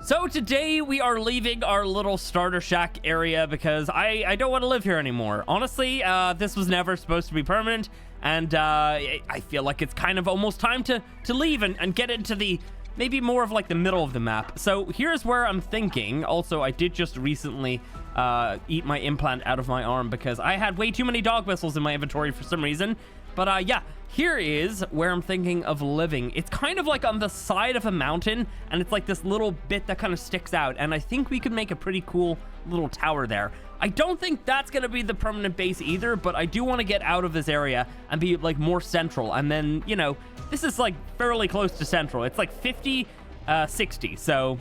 So today we are leaving our little starter shack area because I don't want to live here anymore. Honestly, this was never supposed to be permanent, and I feel like it's kind of almost time to leave and get into the maybe more of like the middle of the map. So here's where I'm thinking. Also, I did just recently eat my implant out of my arm because I had way too many dog whistles in my inventory for some reason. But yeah, here is where I'm thinking of living. It's kind of like on the side of a mountain, and it's like this little bit that kind of sticks out, and I think we could make a pretty cool little tower there. I don't think that's going to be the permanent base either, but I do want to get out of this area and be like more central. And then, you know, this is like fairly close to central. It's like 50, 60. So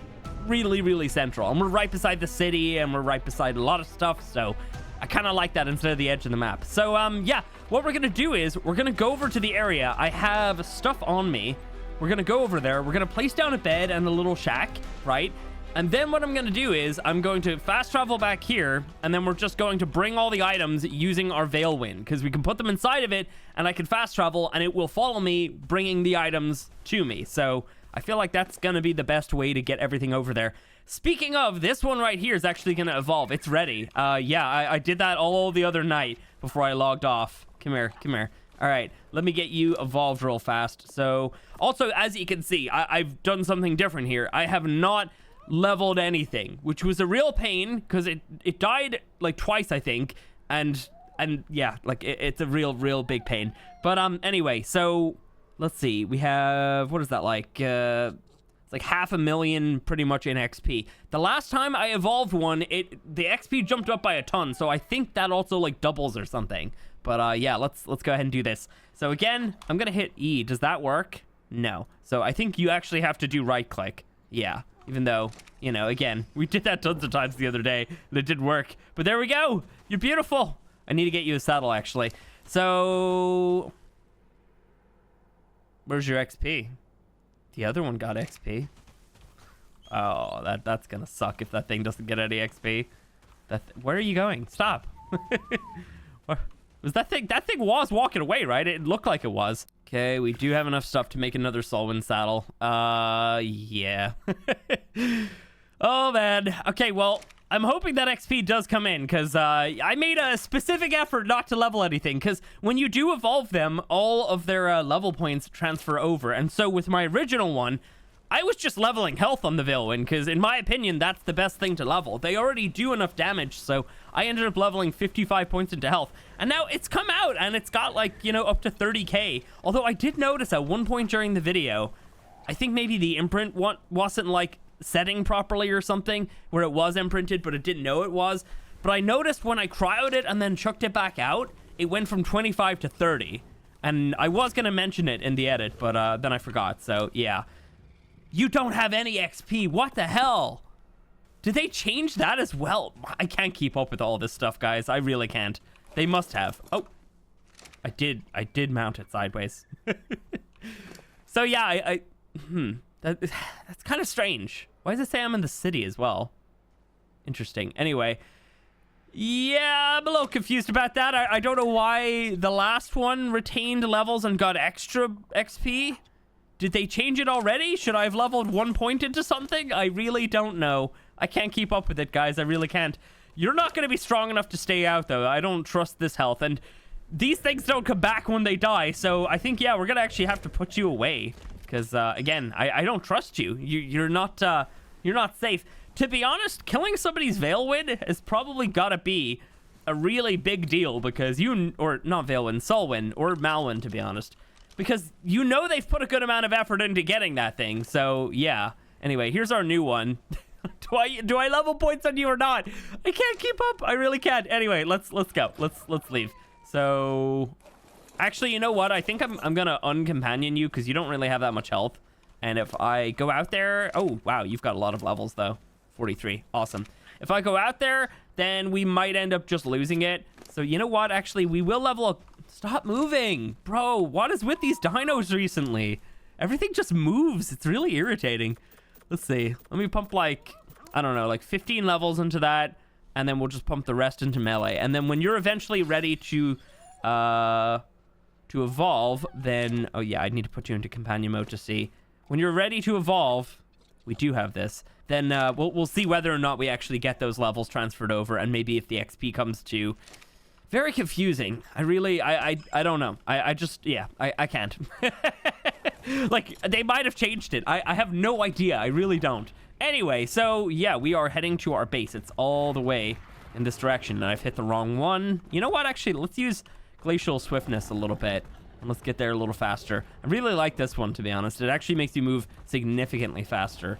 really, really central. And we're right beside the city, and we're right beside a lot of stuff. So I kind of like that instead of the edge of the map. So yeah, what we're going to do is we're going to go over to the area. I have stuff on me. We're going to go over there. We're going to place down a bed and a little shack, right? And then what I'm going to do is I'm going to fast travel back here, and then we're just going to bring all the items using our Veilwyn, because we can put them inside of it, and I can fast travel, and it will follow me, bringing the items to me. So I feel like that's going to be the best way to get everything over there. Speaking of, this one right here is actually going to evolve. It's ready. Yeah, I did that all the other night before I logged off. Come here, come here. All right, let me get you evolved real fast. So also, as you can see, I've done something different here. I have not leveled anything, which was a real pain because it died like twice, I think, and yeah, like it's a real big pain. But anyway, so let's see, we have, what is that, like it's like 500,000 pretty much in XP. The last time I evolved one, the XP jumped up by a ton, so I think that also like doubles or something. But yeah, let's go ahead and do this. So again, I'm gonna hit E. Does that work? No. So I think you actually have to do right click. Yeah. Even though, you know, again, we did that tons of times the other day, and it didn't work. But there we go. You're beautiful. I need to get you a saddle, actually. So where's your XP? The other one got XP. Oh, that's gonna suck if that thing doesn't get any XP. Where are you going? Stop. Was that thing was walking away, right? It looked like it was. Okay, we do have enough stuff to make another Solwyn saddle. Yeah. Oh, man. Okay, well, I'm hoping that XP does come in, because I made a specific effort not to level anything, because when you do evolve them, all of their level points transfer over. And so with my original one, I was just leveling health on the Veilwyn, because in my opinion, that's the best thing to level. They already do enough damage, so I ended up leveling 55 points into health. And now it's come out, and it's got like, you know, up to 30k. Although I did notice at one point during the video, I think maybe the imprint wasn't like setting properly or something, where it was imprinted, but it didn't know it was. But I noticed when I cryoed it and then chucked it back out, it went from 25 to 30. And I was going to mention it in the edit, but then I forgot, so yeah. You don't have any XP. What the hell? Did they change that as well? I can't keep up with all this stuff, guys. I really can't. They must have. Oh, I did mount it sideways. So yeah, that's kind of strange. Why does it say I'm in the city as well? Interesting. Anyway, yeah, I'm a little confused about that. I don't know why the last one retained levels and got extra XP. Did they change it already? Should I have leveled 1 point into something? I really don't know. I can't keep up with it, guys. I really can't. You're not going to be strong enough to stay out, though. I don't trust this health. And these things don't come back when they die. So I think, yeah, we're going to actually have to put you away. Because, again, I don't trust you. You're not safe. To be honest, killing somebody's Veilwyn has probably got to be a really big deal. Because or not Veilwyn, Solwyn, or Malwyn, to be honest. Because you know they've put a good amount of effort into getting that thing. So, yeah. Anyway, here's our new one. Do I level points on you or not? I can't keep up. I really can't. Anyway, let's go. Let's leave. So, actually, you know what? I think I'm going to uncompanion you because you don't really have that much health. And if I go out there... Oh, wow. You've got a lot of levels, though. 43. Awesome. If I go out there, then we might end up just losing it. So, you know what? Actually, we will level up... Stop moving. Bro, what is with these dinos recently? Everything just moves. It's really irritating. Let's see. Let me pump like, I don't know, like 15 levels into that. And then we'll just pump the rest into melee. And then when you're eventually ready to evolve, then... Oh, yeah, I need to put you into companion mode to see. When you're ready to evolve, we do have this, then we'll see whether or not we actually get those levels transferred over, and maybe if the XP comes to. Very confusing. I don't know. I just, yeah, I can't. Like, they might have changed it. I have no idea. I really don't. Anyway, so yeah, we are heading to our base. It's all the way in this direction, and I've hit the wrong one. You know what? Actually, let's use glacial swiftness a little bit, and let's get there a little faster. I really like this one, to be honest. It actually makes you move significantly faster.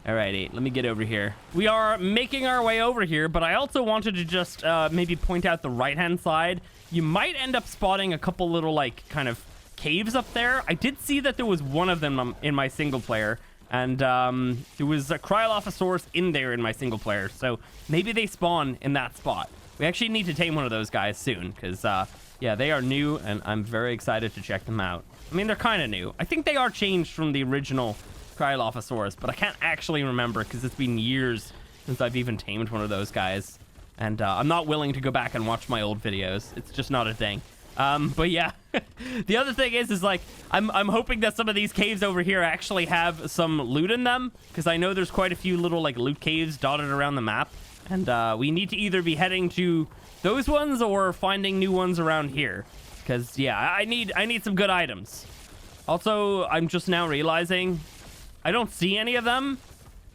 Alrighty, let me get over here. We are making our way over here, but I also wanted to just maybe point out the right-hand side. You might end up spotting a couple little, like, kind of caves up there. I did see that there was one of them in my single player, and there was a Cryolophosaurus in there in my single player, so maybe they spawn in that spot. We actually need to tame one of those guys soon, because, yeah, they are new, and I'm very excited to check them out. I mean, they're kind of new. I think they are changed from the original Cryolophosaurus, but I can't actually remember because it's been years since I've even tamed one of those guys, and I'm not willing to go back and watch my old videos. It's just not a thing. But yeah, the other thing is like I'm hoping that some of these caves over here actually have some loot in them, because I know there's quite a few little like loot caves dotted around the map, and we need to either be heading to those ones or finding new ones around here, because yeah, I need some good items. Also, I'm just now realizing I don't see any of them,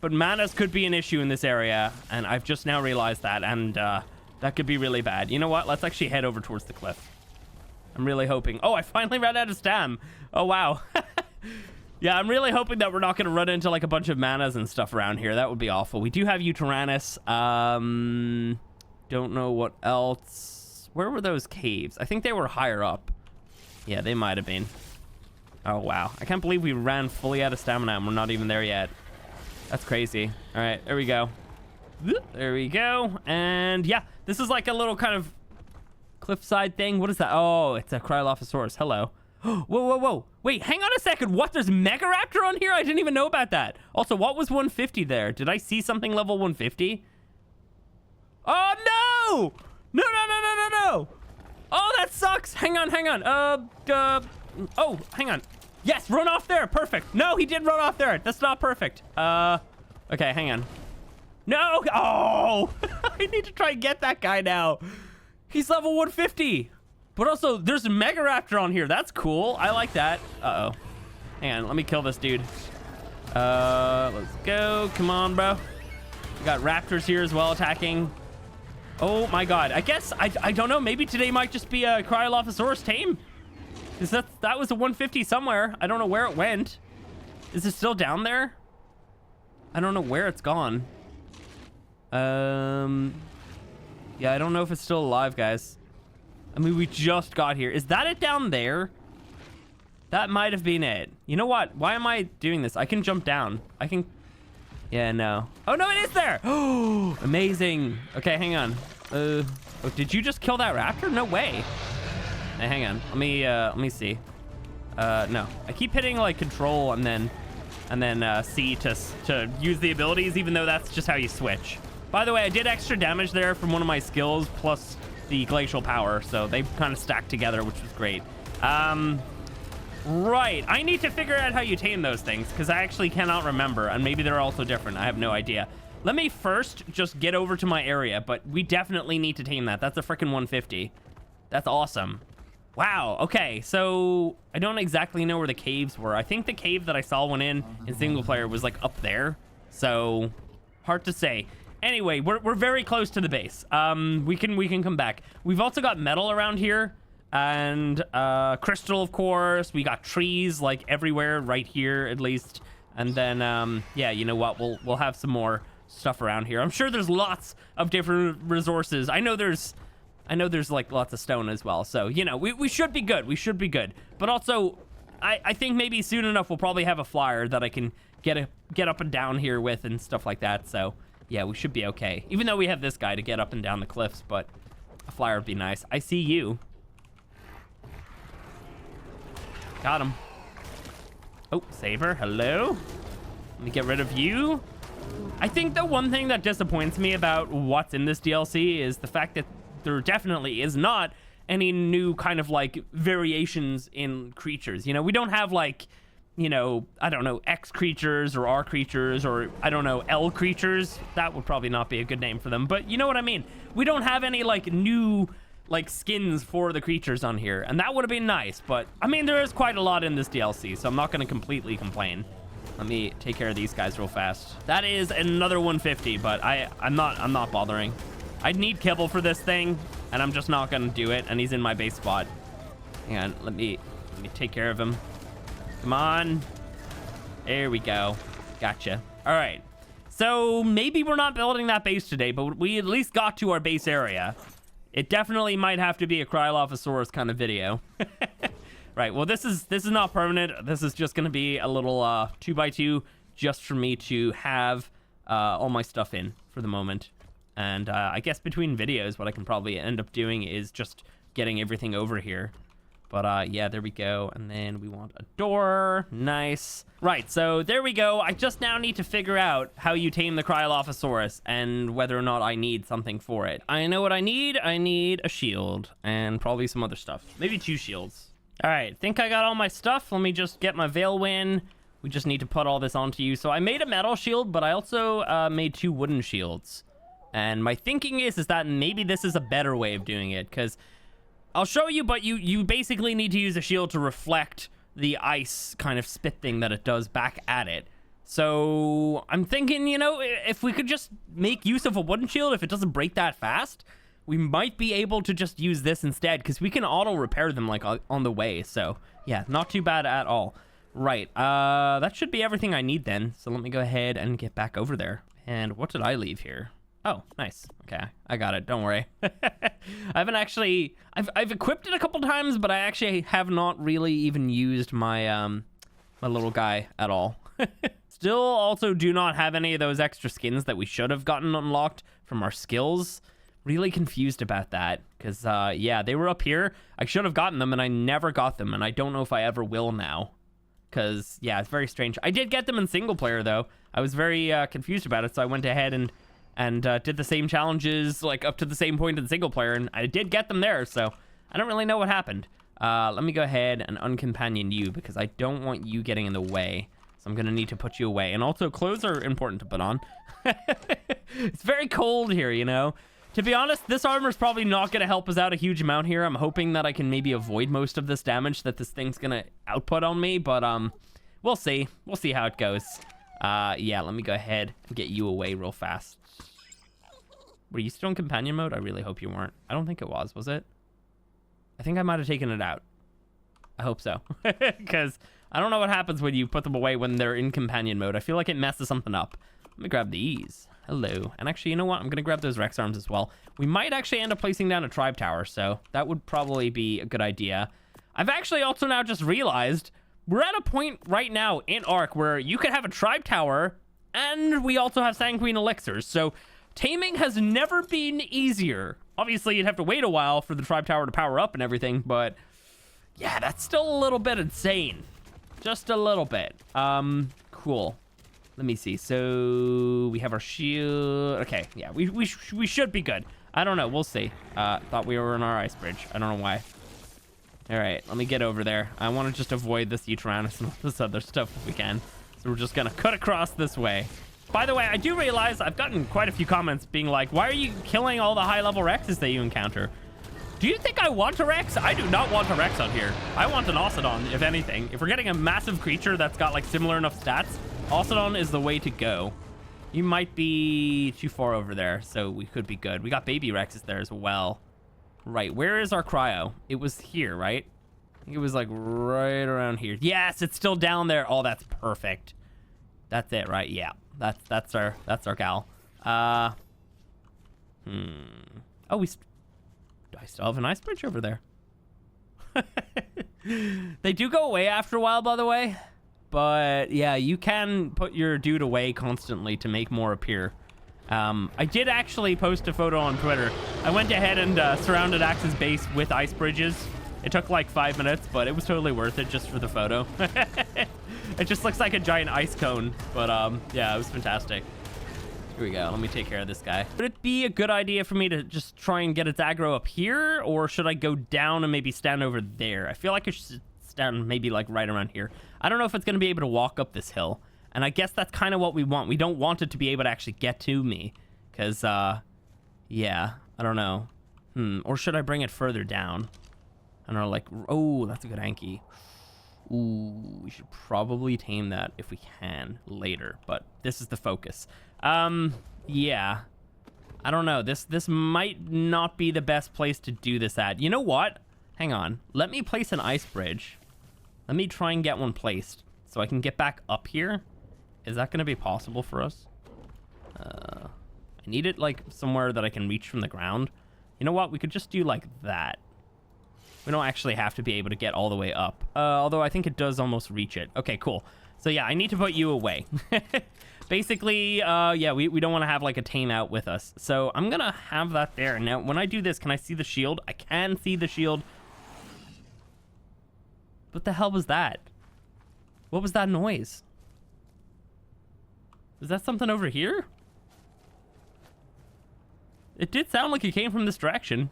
but manas could be an issue in this area, and I've just now realized that, and that could be really bad. You know what? Let's actually head over towards the cliff. I'm really hoping. Oh, I finally ran out of stam. Oh, wow. Yeah, I'm really hoping that we're not going to run into like a bunch of manas and stuff around here. That would be awful. We do have Tyrannus. Don't know what else. Where were those caves? I think they were higher up. Yeah, they might have been. Oh, wow. I can't believe we ran fully out of stamina and we're not even there yet. That's crazy. All right, there we go. There we go. And yeah, this is like a little kind of cliffside thing. What is that? Oh, it's a Cryolophosaurus. Hello. Whoa, whoa, whoa. Wait, hang on a second. What? There's Megaraptor on here? I didn't even know about that. Also, what was 150 there? Did I see something level 150? Oh, no! No, no, no, no, no, no! Oh, that sucks. Hang on, hang on. Oh, hang on. Yes, run off there. Perfect. No, he did run off there. That's not perfect. Okay, hang on. No. Oh, I need to try and get that guy now. He's level 150. But also, there's a Megaraptor on here. That's cool. I like that. Uh-oh. Hang on, let me kill this dude. Let's go. Come on, bro. We got raptors here as well attacking. Oh my god. I guess, I don't know. Maybe today might just be a Cryolophosaurus tame. Because that was a 150 somewhere. I don't know where it went. Is it still down there? I don't know where it's gone. Yeah, I don't know if it's still alive, guys. I mean, we just got here. Is that it down there? That might have been it. You know what? Why am I doing this? I can jump down. I can... Yeah, no. Oh, no, it is there! Oh, amazing. Okay, hang on. Oh, did you just kill that raptor? No way. Hey, hang on. Let me see. No. I keep hitting, like, control and then C to use the abilities, even though that's just how you switch. By the way, I did extra damage there from one of my skills, plus the glacial power, so they kind of stacked together, which was great. Right, I need to figure out how you tame those things, because I actually cannot remember, and maybe they're also different. I have no idea. Let me first just get over to my area, but we definitely need to tame that. That's a freaking 150. That's awesome. Wow, okay, so I don't exactly know where the caves were. I think the cave that I saw one in single player was like up there, so hard to say. Anyway, we're very close to the base. We can come back. We've also got metal around here, and crystal, of course. We got trees like everywhere, right here at least. And then yeah, you know what? We'll have some more stuff around here. I'm sure there's lots of different resources. I know there's like lots of stone as well. So you know, we should be good. We should be good. But also, I think maybe soon enough we'll probably have a flyer that I can get up and down here with and stuff like that. So. Yeah, we should be okay. Even though we have this guy to get up and down the cliffs, but a flyer would be nice. I see you. Got him. Oh, Saber, hello. Let me get rid of you. I think the one thing that disappoints me about what's in this DLC is the fact that there definitely is not any new kind of like variations in creatures. You know, we don't have like you know, I don't know, X creatures or R creatures or, I don't know, L creatures. That would probably not be a good name for them, but you know what I mean? We don't have any, like, new, like, skins for the creatures on here, and that would have been nice, but, I mean, there is quite a lot in this DLC, so I'm not going to completely complain. Let me take care of these guys real fast. That is another 150, but I'm not bothering. I'd need kibble for this thing, and I'm just not going to do it, and he's in my base spot. Hang on, let me take care of him. Come on. There we go. Gotcha. All right. So maybe we're not building that base today, but we at least got to our base area. It definitely might have to be a Cryolophosaurus kind of video. Right. Well, this is not permanent. This is just going to be a little 2x2 just for me to have all my stuff in for the moment. And I guess between videos, what I can probably end up doing is just getting everything over here. But yeah, there we go. And then we want a door. Nice. Right, so there we go. I just now need to figure out how you tame the Cryolophosaurus and whether or not I need something for it. I know what I need. I need a shield and probably some other stuff. Maybe 2 shields. All right, think I got all my stuff. Let me just get my Veilwyn. We just need to put all this onto you. So I made a metal shield, but I also made 2 wooden shields. And my thinking is that maybe this is a better way of doing it, because I'll show you, but you basically need to use a shield to reflect the ice kind of spit thing that it does back at it. So I'm thinking, you know, if we could just make use of a wooden shield, if it doesn't break that fast, we might be able to just use this instead, because we can auto repair them like on the way. So yeah, not too bad at all. Right, that should be everything I need then. So let me go ahead and get back over there. And what did I leave here? Oh, nice. Okay, I got it. Don't worry. I haven't actually... I've equipped it a couple times, but I actually have not really even used my my little guy at all. Still also do not have any of those extra skins that we should have gotten unlocked from our skills. Really confused about that, because, yeah, they were up here. I should have gotten them, and I never got them, and I don't know if I ever will now. Because, yeah, it's very strange. I did get them in single player, though. I was very confused about it, so I went ahead and did the same challenges, like, up to the same point in single player, and I did get them there, so I don't really know what happened. Let me go ahead and uncompanion you, because I don't want you getting in the way, so I'm gonna need to put you away. And also, clothes are important to put on. It's very cold here, you know? To be honest, this armor is probably not gonna help us out a huge amount here. I'm hoping that I can maybe avoid most of this damage that this thing's gonna output on me, but, we'll see. We'll see how it goes. Yeah, let me go ahead and get you away real fast. Were you still in companion mode? I really hope you weren't. I don't think it was it? I think I might have taken it out. I hope so. Because I don't know what happens when you put them away when they're in companion mode. I feel like it messes something up. Let me grab these. Hello. And actually, you know what? I'm going to grab those Rex arms as well. We might actually end up placing down a tribe tower, so that would probably be a good idea. I've actually also now just realized we're at a point right now in ARK where you could have a tribe tower and we also have sanguine elixirs. So taming has never been easier. Obviously, you'd have to wait a while for the tribe tower to power up and everything, but yeah, that's still a little bit insane. Just a little bit. Cool. Let me see. So we have our shield. Okay, yeah, we should be good. I don't know. We'll see. Thought we were in our ice bridge. I don't know why. All right, let me get over there. I want to just avoid this Eutyrannus and all this other stuff if we can. So we're just gonna cut across this way. By the way, I do realize I've gotten quite a few comments being like, why are you killing all the high-level Rexes that you encounter? Do you think I want a Rex? I do not want a Rex on here. I want an Ocelot, if anything. If we're getting a massive creature that's got, like, similar enough stats, Ocelot is the way to go. You might be too far over there, so we could be good. We got baby Rexes there as well. Right, where is our cryo? It was here, right? I think it was, like, right around here. Yes, it's still down there. Oh, that's perfect. That's it, right? Yeah. That's our gal. Oh, I still have an ice bridge over there. They do go away after a while, by the way. But yeah, you can put your dude away constantly to make more appear. I did actually post a photo on Twitter. I went ahead and surrounded Axe's base with ice bridges. It took like 5 minutes, but it was totally worth it just for the photo. It just looks like a giant ice cone, but yeah, it was fantastic. Here we go. Let me take care of this guy. Would it be a good idea for me to just try and get its aggro up here, or should I go down and maybe stand over there? I feel like I should It's down maybe like right around here. I don't know if it's going to be able to walk up this hill. And I guess that's kind of what we want. We don't want it to be able to actually get to me. Because, yeah, I don't know. Or should I bring it further down? I don't know, like, oh, that's a good Anky. Ooh, we should probably tame that if we can later. But this is the focus. Yeah. I don't know. This might not be the best place to do this at. You know what? Hang on. Let me place an ice bridge. Let me try and get one placed so I can get back up here. Is that going to be possible for us? I need it like somewhere that I can reach from the ground. You know what? We could just do like that. We don't actually have to be able to get all the way up. Although I think it does almost reach it. Okay, cool. So yeah, I need to put you away. Basically, yeah, we don't want to have like a tame out with us. So I'm going to have that there. Now, when I do this, can I see the shield? I can see the shield. What the hell was that? What was that noise? Is that something over here? It did sound like it came from this direction.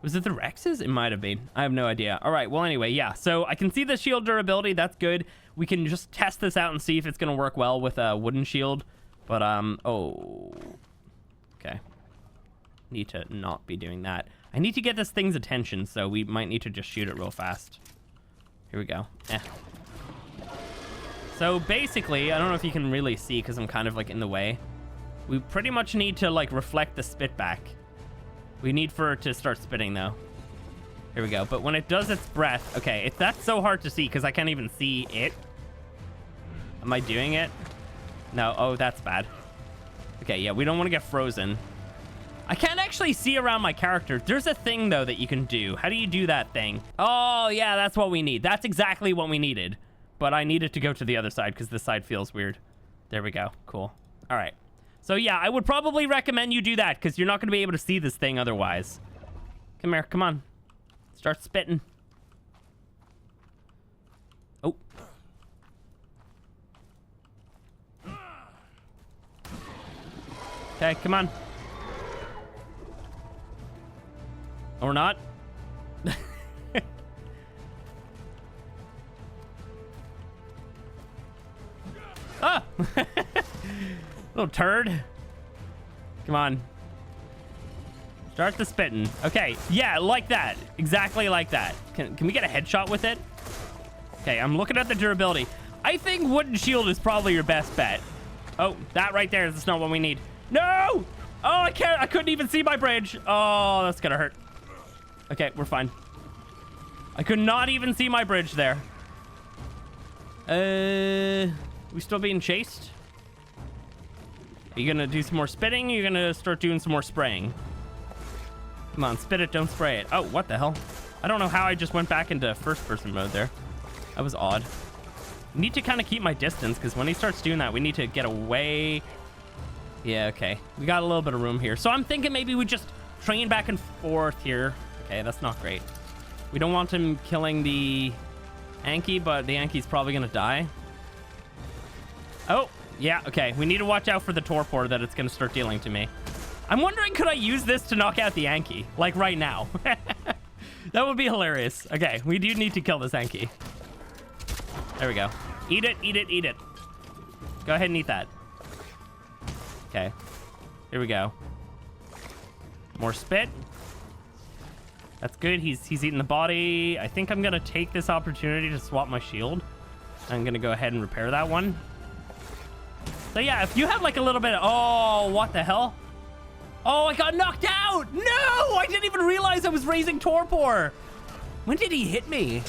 Was it the Rexes? It might have been. I have no idea. All right, well, anyway, yeah. So I can see the shield durability. That's good. We can just test this out and see if it's going to work well with a wooden shield. But, oh. Okay. Need to not be doing that. I need to get this thing's attention, so we might need to just shoot it real fast. Here we go. So basically, I don't know if you can really see because I'm kind of like in the way. We pretty much need to like reflect the spit back. We need for it to start spitting though. Here we go. But when it does its breath, okay, that's so hard to see because I can't even see it. Am I doing it? No. Oh, that's bad. Okay, yeah, we don't want to get frozen. I can't actually see around my character. There's a thing though that you can do. How do you do that thing? Oh yeah, that's what we need. That's exactly what we needed. But I needed to go to the other side because this side feels weird. There we go. Cool. All right. So yeah, I would probably recommend you do that because you're not going to be able to see this thing otherwise. Come here. Come on. Start spitting. Oh. Okay, come on. Or not. Ah! Little turd. Come on. Start the spitting. Okay, yeah, like that. Exactly like that. Can we get a headshot with it? Okay, I'm looking at the durability. I think wooden shield is probably your best bet. Oh, that right there is not what we need. No! Oh, I can't. I couldn't even see my bridge. Oh, that's gonna hurt. Okay, we're fine. I could not even see my bridge there. We still being chased? Are you gonna do some more spitting? Or are you gonna start doing some more spraying? Come on, spit it, don't spray it. Oh, what the hell? I don't know how I just went back into first person mode there. That was odd. I need to kind of keep my distance because when he starts doing that, we need to get away. Yeah, okay. We got a little bit of room here. So I'm thinking maybe we just train back and forth here. Okay, that's not great. We don't want him killing the Anky, but the Anky's probably gonna die. Oh, yeah, okay. We need to watch out for the torpor that it's gonna start dealing to me. I'm wondering, could I use this to knock out the Anky? Like right now. That would be hilarious. Okay, we do need to kill this Anky. There we go. Eat it, eat it, eat it. Go ahead and eat that. Okay. Here we go. More spit. That's good. He's eating the body. I think I'm going to take this opportunity to swap my shield. I'm going to go ahead and repair that one. So yeah, if you have like a little bit of... Oh, what the hell? Oh, I got knocked out! No! I didn't even realize I was raising torpor! When did he hit me?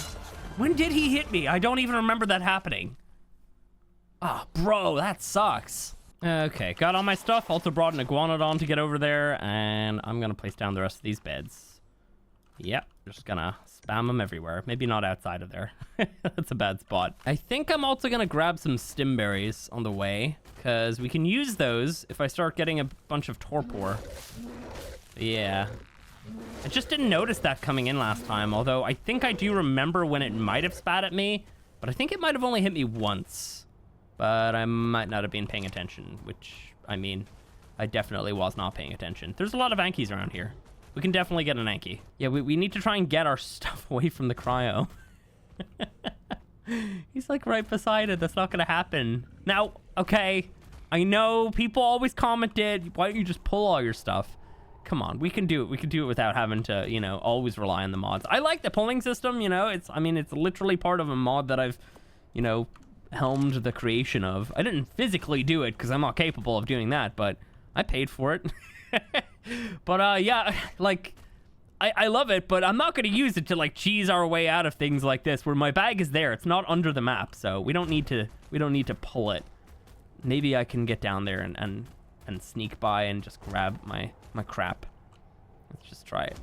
When did he hit me? I don't even remember that happening. Ah, oh, bro, that sucks. Okay, got all my stuff. Also brought an iguanodon to get over there, and I'm gonna place down the rest of these beds. Yep, just gonna spam them everywhere. Maybe not outside of there. That's a bad spot. I think I'm also gonna grab some stimberries on the way, because we can use those if I start getting a bunch of torpor. Yeah. I just didn't notice that coming in last time, although I think I do remember when it might have spat at me, but I think it might have only hit me once. But I might not have been paying attention, which, I mean, I definitely was not paying attention. There's a lot of Ankys around here. We can definitely get an Anky. Yeah, we need to try and get our stuff away from the cryo. He's like right beside it. That's not gonna happen. Now, okay, I know people always commented, why don't you just pull all your stuff? Come on, we can do it. We can do it without having to, you know, always rely on the mods. I like the pulling system, you know. I mean, it's literally part of a mod that I've, you know, helmed the creation of. I didn't physically do it because I'm not capable of doing that, but I paid for it. But yeah, like, I love it, but I'm not going to use it to like cheese our way out of things like this where my bag is there. It's not under the map, so we don't need to pull it. Maybe I can get down there and sneak by and just grab my crap. Let's just try it.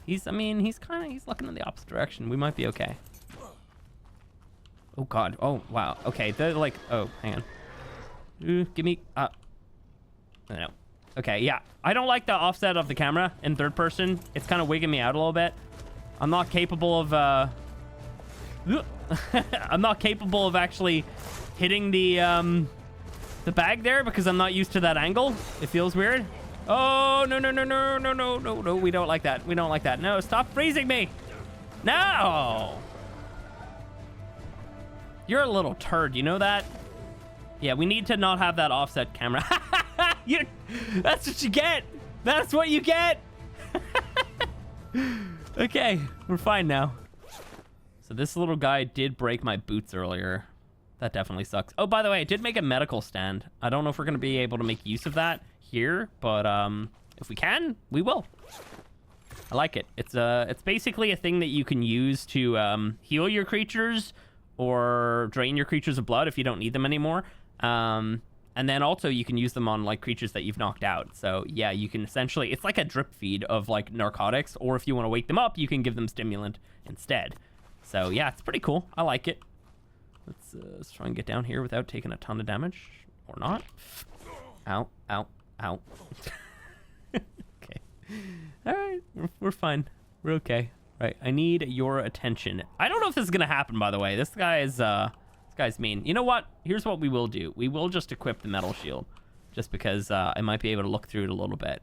He's looking in the opposite direction. We might be okay. Oh god. Oh wow. Okay. They're like, oh, hang on. Give me no. Okay, yeah. I don't like the offset of the camera in third person. It's kind of wigging me out a little bit. I'm not capable of I'm not capable of actually hitting the bag there because I'm not used to that angle. It feels weird. Oh, no. We don't like that. We don't like that. No, stop freezing me. No. You're a little turd, you know that? Yeah, we need to not have that offset camera. That's what you get. That's what you get. Okay, we're fine now. So this little guy did break my boots earlier. That definitely sucks. Oh, by the way, I did make a medical stand. I don't know if we're going to be able to make use of that here, but if we can, we will. I like it. It's basically a thing that you can use to heal your creatures or drain your creatures of blood if you don't need them anymore. And then also you can use them on like creatures that you've knocked out. So yeah, you can essentially, it's like a drip feed of like narcotics, or if you want to wake them up, you can give them stimulant instead. So yeah, it's pretty cool. I like it. Let's try and get down here without taking a ton of damage, or not. Ow, ow, ow. Okay. All right, we're fine. We're okay. Right, I need your attention. I don't know if this is gonna happen, by the way. This guy's mean. You know what? Here's what we will do. We will just equip the metal shield, just because I might be able to look through it a little bit.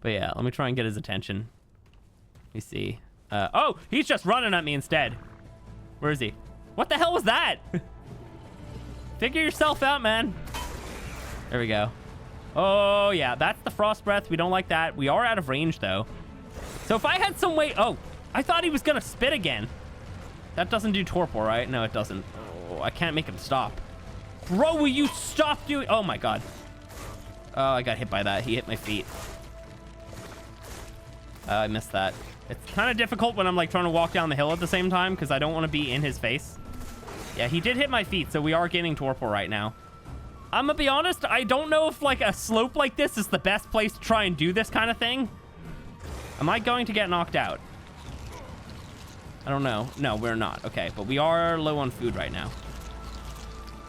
But yeah, let me try and get his attention. Let me see. Oh, he's just running at me instead. Where is he? What the hell was that? Figure yourself out, man. There we go. Oh yeah, that's the frost breath. We don't like that. We are out of range though. So if I had some way, oh, I thought he was gonna spit again. That doesn't do torpor, right? No, it doesn't. Oh, I can't make him stop. Bro, will you stop doing... Oh, my God. Oh, I got hit by that. He hit my feet. I missed that. It's kind of difficult when I'm, like, trying to walk down the hill at the same time because I don't want to be in his face. Yeah, he did hit my feet, so we are gaining torpor right now. I'm gonna be honest, I don't know if, like, a slope like this is the best place to try and do this kind of thing. Am I going to get knocked out? I don't know. No, we're not. Okay, but we are low on food right now.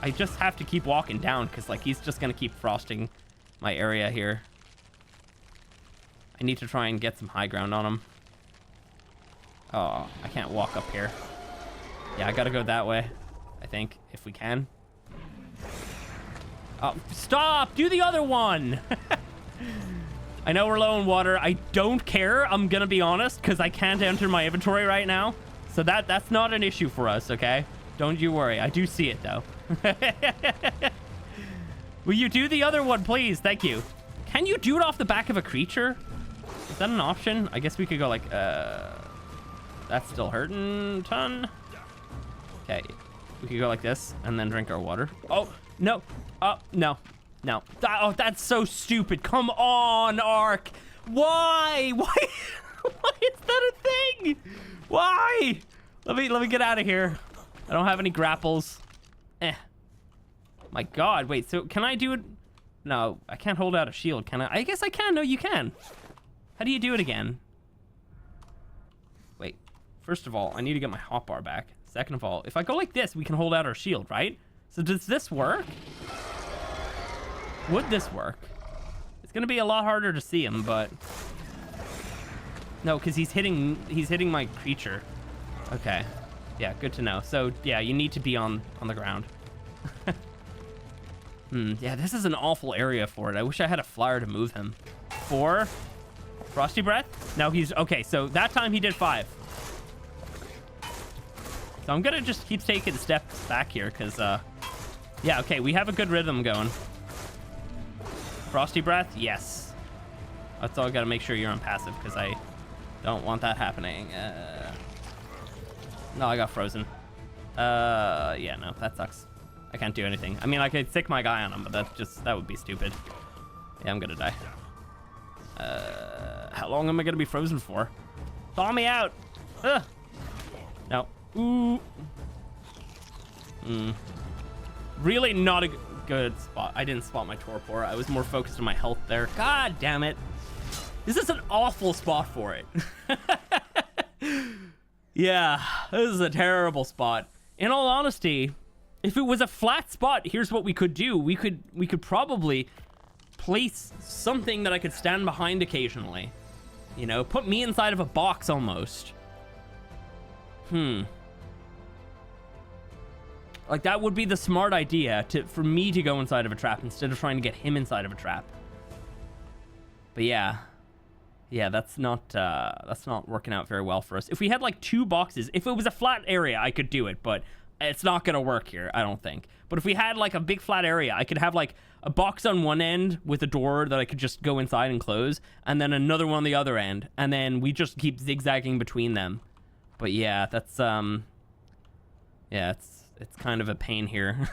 I just have to keep walking down because, like, he's just going to keep frosting my area here. I need to try and get some high ground on him. Oh, I can't walk up here. Yeah, I got to go that way, I think, if we can. Oh, stop! Do the other one! I know we're low on water. I don't care, I'm going to be honest, because I can't enter my inventory right now. So that's not an issue for us, okay? Don't you worry. I do see it, though. Will you do the other one, please? Thank you. Can you do it off the back of a creature? Is that an option? I guess we could go like, that's still hurting, ton. Okay. We could go like this and then drink our water. Oh, no. Oh, no. No. Oh, that's so stupid. Come on, ARK. Why? Why? Why is that a thing? Why? Let me get out of here. I don't have any grapples. My God. Wait, so can I do it? No, I can't hold out a shield, can I? I guess I can. No, you can. How do you do it again? Wait. First of all, I need to get my hotbar back. Second of all, if I go like this, we can hold out our shield, right? So does this work? Would this work? It's gonna be a lot harder to see him, but no, because he's hitting my creature. Okay, yeah, good to know. So yeah, you need to be on the ground. Yeah, this is an awful area for it. I wish I had a flyer to move him. 4 frosty breath. No, he's okay. So that time he did 5. So I'm gonna just keep taking steps back here, because, yeah, okay, we have a good rhythm going. Frosty Breath? Yes. That's all. Gotta make sure you're on passive, because I don't want that happening. No, I got frozen. Yeah, no, that sucks. I can't do anything. I mean, I could stick my guy on him, but that would be stupid. Yeah, I'm gonna die. How long am I gonna be frozen for? Thaw me out! Ugh! No. Ooh. Really not a good spot. I didn't spot my torpor. I was more focused on my health there. God damn it. This is an awful spot for it. Yeah, this is a terrible spot. In all honesty, if it was a flat spot, here's what we could do. We could probably place something that I could stand behind occasionally. You know, put me inside of a box almost. Like, that would be the smart idea for me to go inside of a trap instead of trying to get him inside of a trap. But yeah, that's not working out very well for us. If we had like 2 boxes, if it was a flat area, I could do it, but it's not gonna work here, I don't think. But if we had like a big flat area, I could have like a box on one end with a door that I could just go inside and close, and then another one on the other end, and then we just keep zigzagging between them. But yeah, that's yeah, it's kind of a pain here.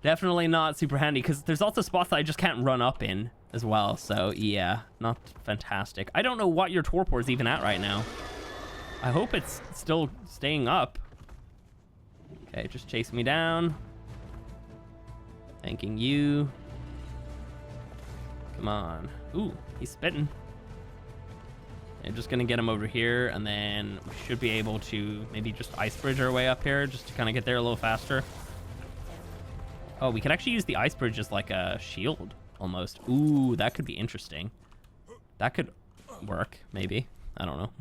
Definitely not super handy, because there's also spots that I just can't run up in as well. So yeah, not fantastic. I don't know what your torpor is even at right now. I hope it's still staying up. Okay, just chase me down. Thanking you. Come on. Ooh, he's spitting. I'm just gonna get him over here, and then we should be able to maybe just ice bridge our way up here just to kind of get there a little faster. Oh, we could actually use the ice bridge as like a shield almost. Ooh, that could be interesting. That could work, maybe. I don't know.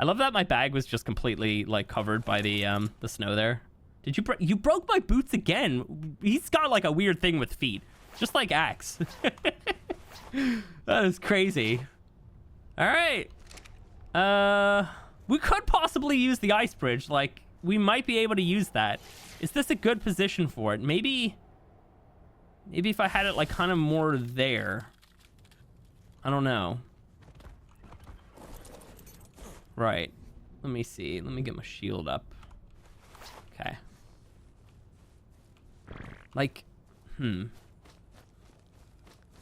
I love that my bag was just completely like covered by the snow there. Did you broke my boots again? He's got like a weird thing with feet, just like Axe. That is crazy. All right. We could possibly use the ice bridge. Like, we might be able to use that. Is this a good position for it? Maybe if I had it like kind of more there. I don't know. Right. Let me see. Let me get my shield up. Okay. Like,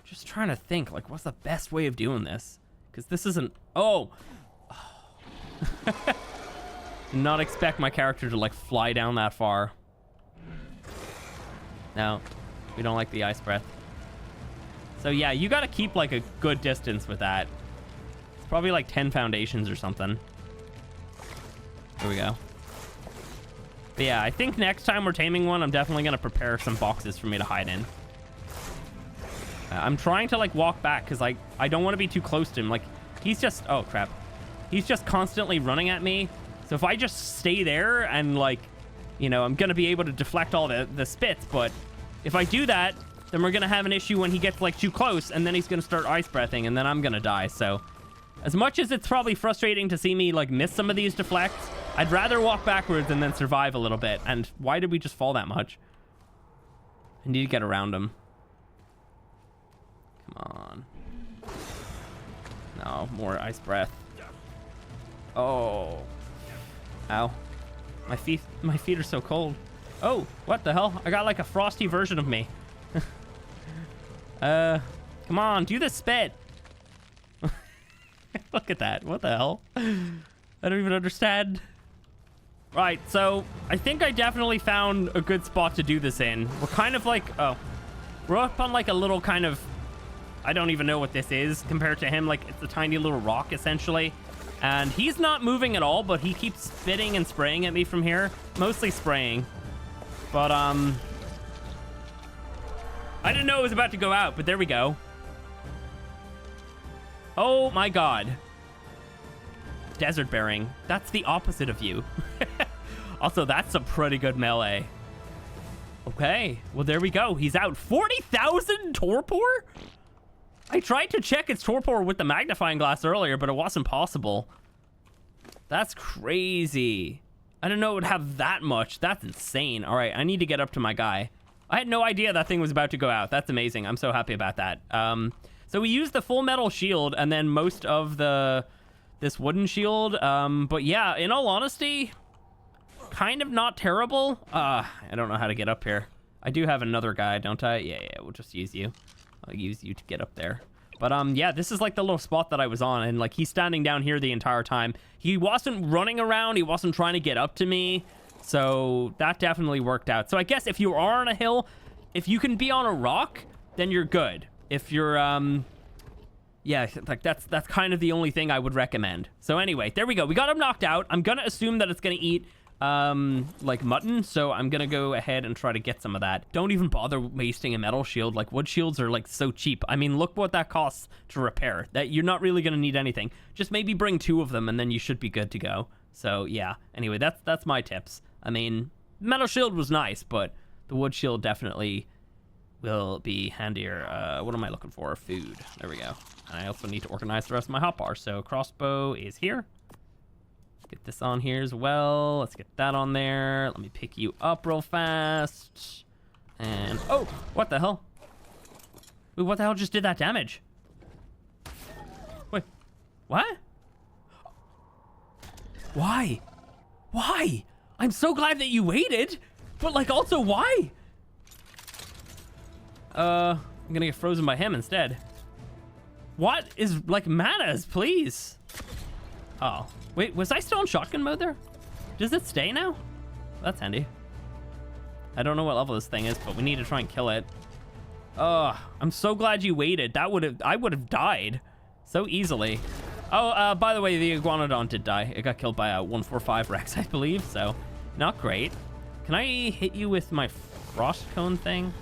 just trying to think, like, what's the best way of doing this? Because this isn't... Oh! Did not expect my character to, like, fly down that far. No, we don't like the ice breath. So, yeah, you gotta keep, like, a good distance with that. It's probably, like, 10 foundations or something. Here we go. But, yeah, I think next time we're taming one, I'm definitely gonna prepare some boxes for me to hide in. I'm trying to, like, walk back because I don't want to be too close to him. Like, he's just... Oh, crap. He's just constantly running at me. So if I just stay there and, like, you know, I'm going to be able to deflect all the spits. But if I do that, then we're going to have an issue when he gets, like, too close. And then he's going to start ice breathing. And then I'm going to die. So as much as it's probably frustrating to see me, like, miss some of these deflects, I'd rather walk backwards and then survive a little bit. And why did we just fall that much? I need to get around him. Come on. No, more ice breath. Oh. Ow. My feet are so cold. Oh, what the hell? I got like a frosty version of me. Come on, do the spit. Look at that. What the hell? I don't even understand. Right, so I think I definitely found a good spot to do this in. We're kind of like, oh, we're up on like a little kind of, I don't even know what this is compared to him. Like, it's a tiny little rock, essentially. And he's not moving at all, but he keeps spitting and spraying at me from here. Mostly spraying. But, I didn't know it was about to go out, but there we go. Oh, my God. Desert bearing. That's the opposite of you. Also, that's a pretty good melee. Okay, well, there we go. He's out. 40,000 torpor? I tried to check its torpor with the magnifying glass earlier, but it wasn't possible. That's crazy. I didn't know it would have that much. That's insane. All right, I need to get up to my guy. I had no idea that thing was about to go out. That's amazing. I'm so happy about that. So we used the full metal shield and then most of this wooden shield. But yeah, in all honesty, kind of not terrible. I don't know how to get up here. I do have another guy, don't I? Yeah, we'll just use you. I'll use you to get up there. But yeah, this is like the little spot that I was on, and like he's standing down here the entire time. He wasn't running around, he wasn't trying to get up to me. So that definitely worked out. So I guess if you are on a hill, if you can be on a rock, then you're good. If you're yeah, like that's kind of the only thing I would recommend. So anyway, there we go. We got him knocked out. I'm gonna assume that it's gonna eat like mutton, so I'm gonna go ahead and try to get some of that. Don't even bother wasting a metal shield. Like, wood shields are like so cheap. I mean, look what that costs to repair. That you're not really gonna need anything. Just maybe bring 2 of them and then you should be good to go. So yeah, anyway, that's my tips. I mean, metal shield was nice, but the wood shield definitely will be handier. What am I looking for? Food. There we go. And I also need to organize the rest of my hotbar. So crossbow is here. Get this on here as well. Let's get that on there. Let me pick you up real fast. And oh, what the hell? Wait, what the hell just did that damage? Wait, what? Why? Why? I'm so glad that you waited, but like also why? I'm gonna get frozen by him instead. What is like manas, please? Oh. Wait, was I still in shotgun mode there? Does it stay now? That's handy. I don't know what level this thing is, but we need to try and kill it. Oh, I'm so glad you waited. I would have died so easily. Oh, by the way, the iguanodon did die. It got killed by a 145 Rex, I believe, so not great. Can I hit you with my frost cone thing?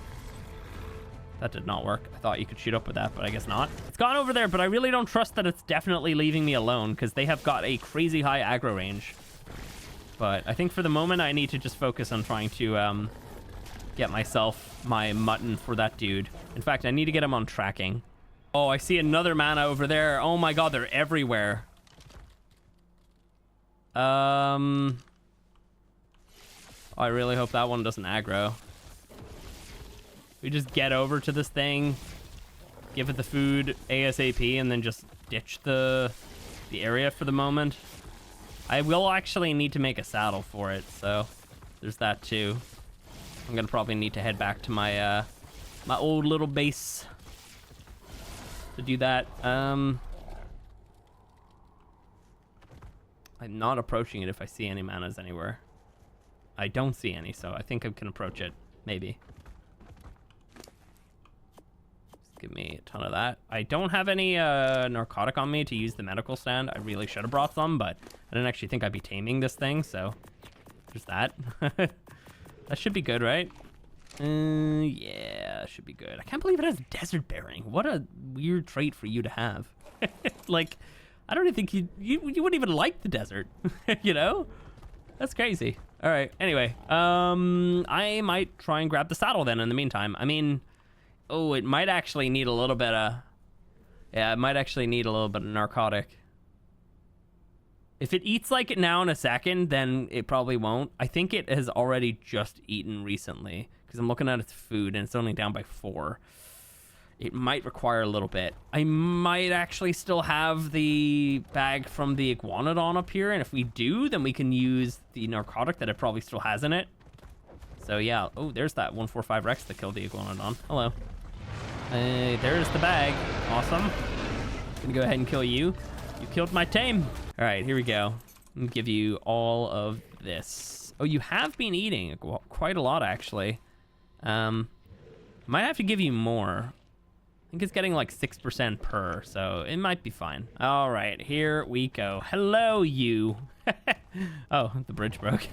That did not work. I thought you could shoot up with that, but I guess not. It's gone over there, but I really don't trust that it's definitely leaving me alone because they have got a crazy high aggro range. But I think for the moment, I need to just focus on trying to get myself my mutton for that dude. In fact, I need to get him on tracking. Oh, I see another mana over there. Oh my god, they're everywhere. I really hope that one doesn't aggro. We just get over to this thing, give it the food ASAP, and then just ditch the area for the moment. I will actually need to make a saddle for it, so there's that too. I'm gonna probably need to head back to my my old little base to do that. I'm not approaching it if I see any manas anywhere. I don't see any, so I think I can approach it, maybe. Give me a ton of that. I don't have any narcotic on me to use the medical stand. I really should have brought some, but I didn't actually think I'd be taming this thing, so there's that. That should be good, right? Yeah, should be good. I can't believe it has desert bearing. What a weird trait for you to have. Like, I don't even think you wouldn't even like the desert, you know? That's crazy. All right, anyway, I might try and grab the saddle then in the meantime. I mean, oh, it might actually need a little bit of... Yeah, it might actually need a little bit of narcotic. If it eats like it now in a second, then it probably won't. I think it has already just eaten recently, because I'm looking at its food, and it's only down by 4. It might require a little bit. I might actually still have the bag from the iguanodon up here, and if we do, then we can use the narcotic that it probably still has in it. So yeah, oh, there's that 145 Rex that killed the iguanodon. Hello. There's the bag. Awesome. Gonna go ahead and kill you. You killed my tame. All right, here we go. I'm gonna give you all of this. Oh, you have been eating quite a lot, actually. Might have to give you more. I think it's getting like 6% per, so it might be fine. All right, here we go. Hello, you. Oh, the bridge broke.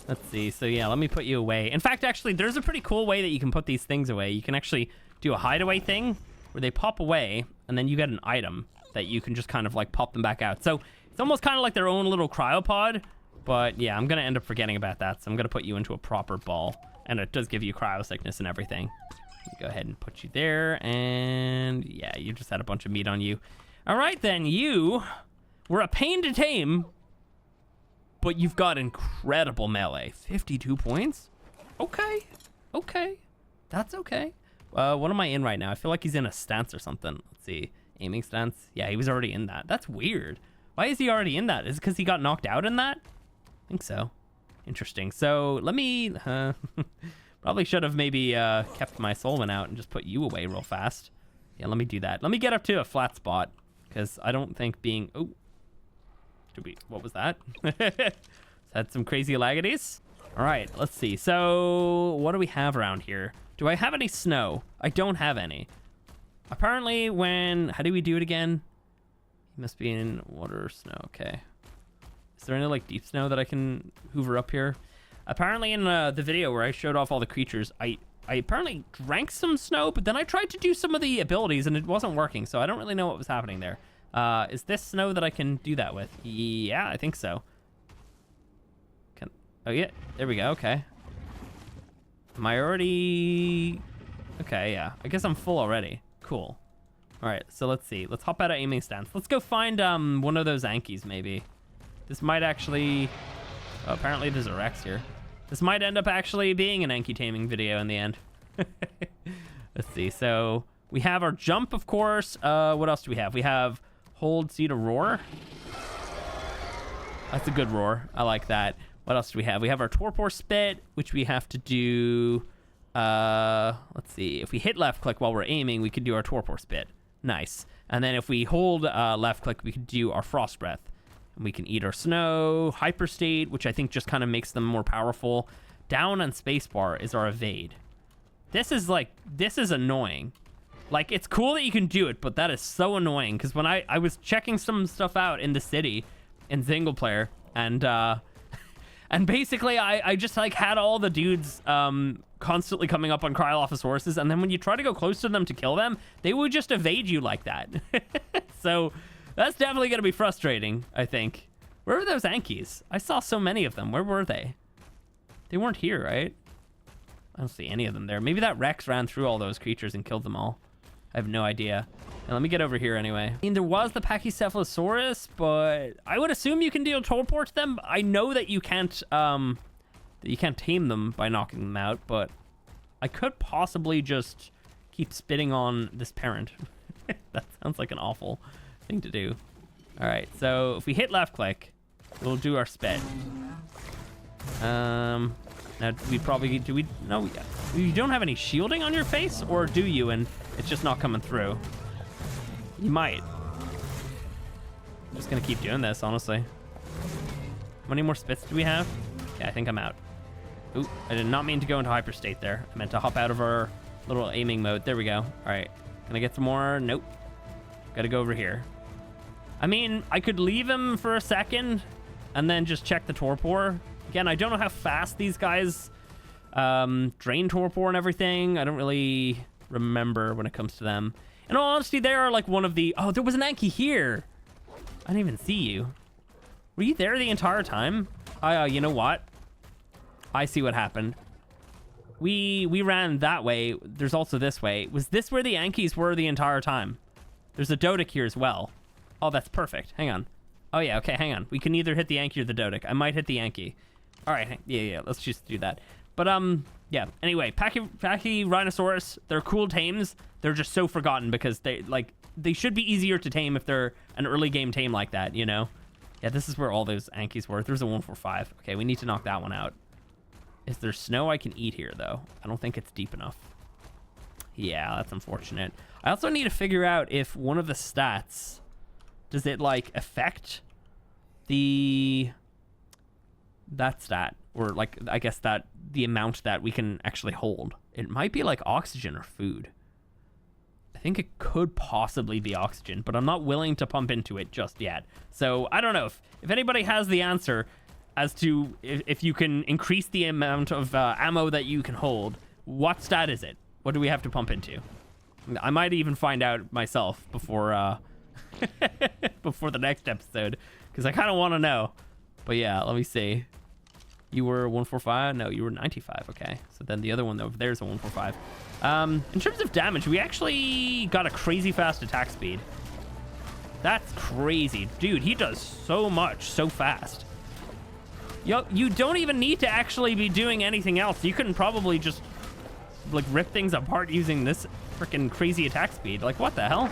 Let's see. So yeah, let me put you away. In fact, actually, there's a pretty cool way that you can put these things away. You can actually do a hideaway thing where they pop away, and then you get an item that you can just kind of like pop them back out. So it's almost kind of like their own little cryopod. But yeah, I'm going to end up forgetting about that. So I'm going to put you into a proper ball. And it does give you cryo sickness and everything. Go ahead and put you there. And yeah, you just had a bunch of meat on you. All right, then. You were a pain to tame. but you've got incredible melee. 52 points? Okay. Okay. That's okay. What am I in right now? I feel like he's in a stance or something. Let's see. Aiming stance. Yeah, he was already in that. That's weird. Why is he already in that? Is it because he got knocked out in that? I think so. Interesting. So let me... probably should have maybe kept my Solwyn out and just put you away real fast. Yeah, let me do that. Let me get up to a flat spot, because I don't think being... Oh. What was that? Had some crazy laggities. All right, let's see. So what do we have around here? Do I have any snow? I don't have any. Apparently when... How do we do it again? He must be in water or snow. Okay. Is there any like deep snow that I can hoover up here? Apparently in the video where I showed off all the creatures, I apparently drank some snow, but then I tried to do some of the abilities and it wasn't working. So I don't really know what was happening there. Is this snow that I can do that with? Yeah, I think so. Oh yeah, there we go. Okay. Am I already... Okay, yeah. I guess I'm full already. Cool. All right, so let's see. Let's hop out of aiming stance. Let's go find one of those Ankies, maybe. This might actually... Oh, apparently there's a Rex here. This might end up actually being an Anky taming video in the end. Let's see. So we have our jump, of course. What else do we have? We have hold C to roar. That's a good roar. I like that. What else do we have? We have our torpor spit, which we have to do... let's see. If we hit left click while we're aiming, we could do our torpor spit. Nice. And then if we hold left click, we could do our frost breath. And we can eat our snow. Hyperstate, which I think just kind of makes them more powerful. Down and spacebar is our evade. This is annoying. Like, it's cool that you can do it, but that is so annoying. Because when I was checking some stuff out in the city in single player, and basically I just like had all the dudes constantly coming up on Cryolophosaurus, and then when you try to go close to them to kill them, they would just evade you like that. So that's definitely going to be frustrating, I think. Where were those Ankies? I saw so many of them. Where were they? They weren't here, right? I don't see any of them there. Maybe that Rex ran through all those creatures and killed them all. I have no idea. Now, let me get over here anyway. I mean, there was the Pachycephalosaurus, but I would assume you can deal torpor to them. I know that you can't tame them by knocking them out, but I could possibly just keep spitting on this parent. That sounds like an awful thing to do. All right, so if we hit left click, we'll do our spit. Now we probably no, you don't have any shielding on your face, or do you? And it's just not coming through. You might. I'm just gonna keep doing this, honestly. How many more spits do we have? Okay, I think I'm out. Ooh, I did not mean to go into hyperstate there. I meant to hop out of our little aiming mode. There we go. All right, can I get some more? Nope. Gotta go over here. I mean, I could leave him for a second and then just check the torpor. Again, I don't know how fast these guys drain torpor and everything. I don't really remember when it comes to them. In all honesty, they are like one of the... Oh, there was an Anky here. I didn't even see you. Were you there the entire time? You know what? I see what happened. We ran that way. There's also this way. Was this where the Ankies were the entire time? There's a Dodic here as well. Oh, that's perfect. Hang on. Oh, yeah. Okay, hang on. We can either hit the Anky or the Dodic. I might hit the Anky. All right. Yeah. Let's just do that. But, yeah. Anyway, Pachyrhinosaurus, they're cool tames. They're just so forgotten because they should be easier to tame if they're an early game tame like that, you know? Yeah, this is where all those Ankies were. There's a 145. Okay, we need to knock that one out. Is there snow I can eat here, though? I don't think it's deep enough. Yeah, that's unfortunate. I also need to figure out if one of the stats... Does it, like, affect that stat? Or, like, I guess that the amount that we can actually hold. It might be, like, oxygen or food. I think it could possibly be oxygen, but I'm not willing to pump into it just yet. So, I don't know. If anybody has the answer as to if you can increase the amount of ammo that you can hold, what stat is it? What do we have to pump into? I might even find out myself before... before the next episode, because I kind of want to know. But yeah, let me see. You were 145? No, you were 95. Okay, so then the other one over there is a 145. In terms of damage, we actually got a crazy fast attack speed. That's crazy. Dude, he does so much so fast. Yo, you don't even need to actually be doing anything else. You can probably just, like, rip things apart using this freaking crazy attack speed. Like, what the hell?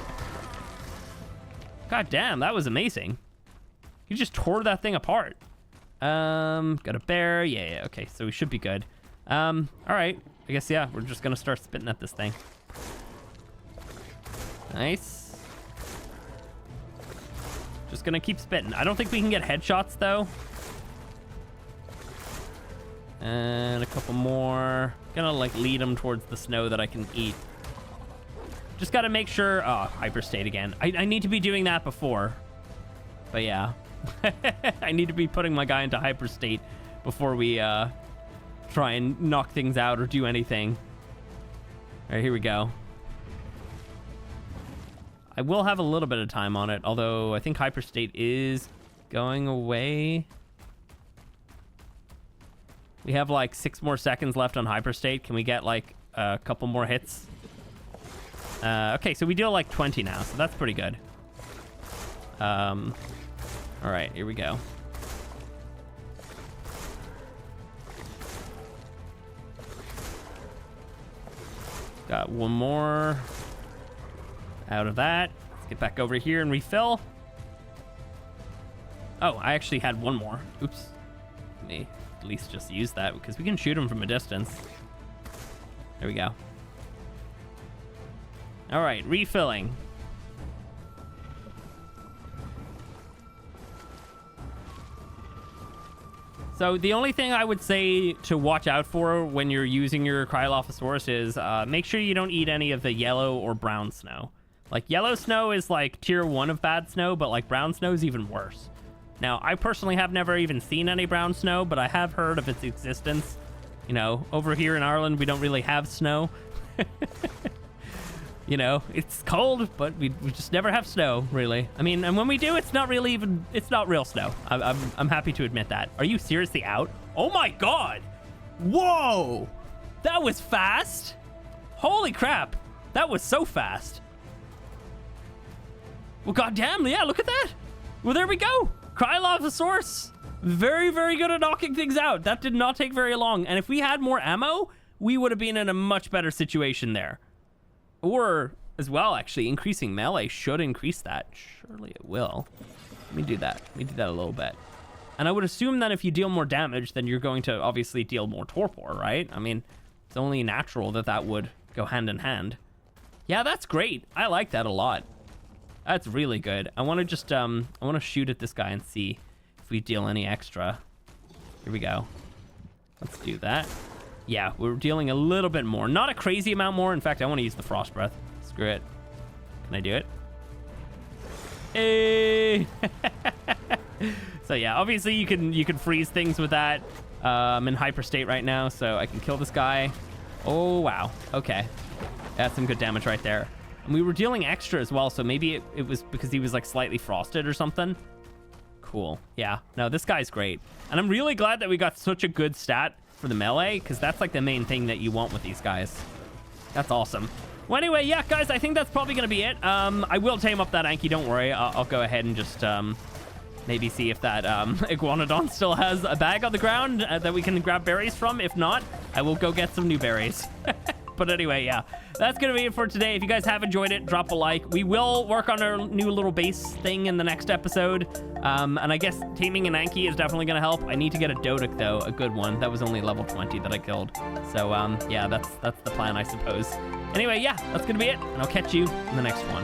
God damn, that was amazing. You just tore that thing apart. Got a bear. Yeah, okay, so we should be good. All right. I guess, yeah, we're just gonna start spitting at this thing. Nice. Just gonna keep spitting. I don't think we can get headshots, though. And a couple more. Gonna, like, lead them towards the snow that I can eat. Just gotta make sure... Oh, hyperstate again. I need to be doing that before. But, yeah. I need to be putting my guy into hyperstate before we, try and knock things out or do anything. All right, here we go. I will have a little bit of time on it, although I think hyperstate is going away. We have like 6 more seconds left on hyperstate. Can we get like a couple more hits? Okay, so we deal like 20 now, so that's pretty good. All right, here we go. Got one more out of that. Let's get back over here and refill. Oh, I actually had one more. Oops. Let me at least just use that because we can shoot him from a distance. There we go. All right, refilling. So the only thing I would say to watch out for when you're using your Cryolophosaurus is make sure you don't eat any of the yellow or brown snow. Like, yellow snow is like tier 1 of bad snow, but like brown snow is even worse. Now, I personally have never even seen any brown snow, but I have heard of its existence. You know, over here in Ireland, we don't really have snow. You know, it's cold, but we just never have snow, really. I mean, and when we do, it's not really even, it's not real snow. I'm happy to admit that. Are you seriously out? Oh my God. Whoa. That was fast. Holy crap. That was so fast. Well, goddamn, yeah, look at that. Well, there we go. Kryolophosaurus. Very, very good at knocking things out. That did not take very long. And if we had more ammo, we would have been in a much better situation there. Or, as well, actually, increasing melee should increase that. Surely it will. Let me do that. Let me do that a little bit. And I would assume that if you deal more damage, then you're going to obviously deal more torpor, right? I mean, it's only natural that that would go hand in hand. Yeah, that's great. I like that a lot. That's really good. I want to just, I want to shoot at this guy and see if we deal any extra. Here we go. Let's do that. Yeah, we're dealing a little bit more. Not a crazy amount more. In fact, I want to use the frost breath. Screw it. Can I do it? Hey! So yeah, obviously you can freeze things with that. I'm in hyper state right now, so I can kill this guy. Oh, wow. Okay. That's some good damage right there. And we were dealing extra as well, so maybe it was because he was like slightly frosted or something. Cool. Yeah. No, this guy's great. And I'm really glad that we got such a good stat for the melee, because that's like the main thing that you want with these guys. That's awesome. Well, anyway, yeah, guys, I think that's probably going to be it. I will tame up that Anky, don't worry. I'll go ahead and just maybe see if that Iguanodon still has a bag on the ground that we can grab berries from. If not, I will go get some new berries. But anyway, yeah, that's going to be it for today. If you guys have enjoyed it, drop a like. We will work on our new little base thing in the next episode. And I guess taming an Anky is definitely going to help. I need to get a Dodic, though, a good one. That was only level 20 that I killed. So, yeah, that's the plan, I suppose. Anyway, yeah, that's going to be it. And I'll catch you in the next one.